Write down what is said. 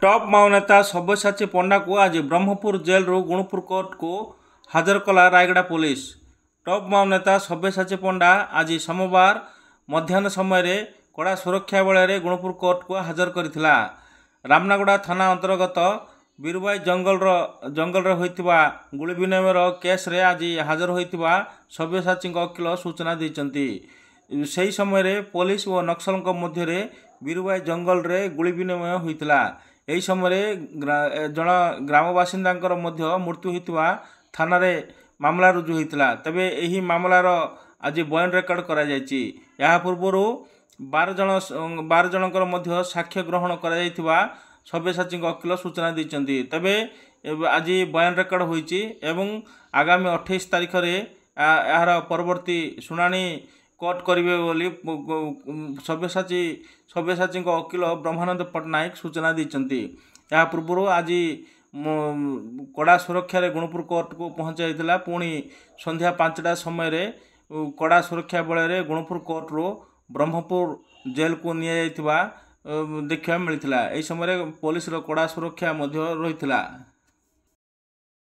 Top माओ नेता सब्यसाची पंडा को आज ब्रह्मपुर जेल रु गुणुपुर कोर्ट को हाजर कला रायगड़ा पुलिस। टॉप माओ नेता सब्यसाची पंडा आज सोमवार मध्याह्न समय कड़ा सुरक्षा बेले गुणुपुर कोर्ट को हाजर करथिला। रामनागुड़ा थाना अंतर्गत बीरबाई जंगल होइतिबा गुली विनिमयर केस रे आज हाजर होइतिबा सब्यसाची वकील सूचना देइचंती। सही समय पुलिस और नक्सलों मध्य बीरबाई जंगल रे गुली विनिमय होइतिला। यही समय जन ग्राम बासिंदा मृत्यु होता थाना रे मामला रुजु होता। तेबे यही मामलार आज बयान रेकर्ड करा जायछि। या पूर्व 12 जनकर मध्य साक्ष्य ग्रहण करा सब्यसाची वकील सूचना देइचंती। तेबे आज बयान रेकर्ड होइछि एवं आगामी 28 तारिख रे यार परवर्ती शुणाणी कोर्ट करेंगे बोली सब्यसाची वकील ब्रह्मानंद पट्टनायक सूचना देइचंती। या पूर्व आज कड़ा सुरक्षा रे गुणुपुर कोर्ट को पहुंचाइला। पुणी संध्या 5टा समय कड़ा सुरक्षा बेले गुणुपुर कोर्ट रो ब्रह्मपुर जेल को निया देखा मिलता। यह समय पुलिस कड़ा सुरक्षा रही।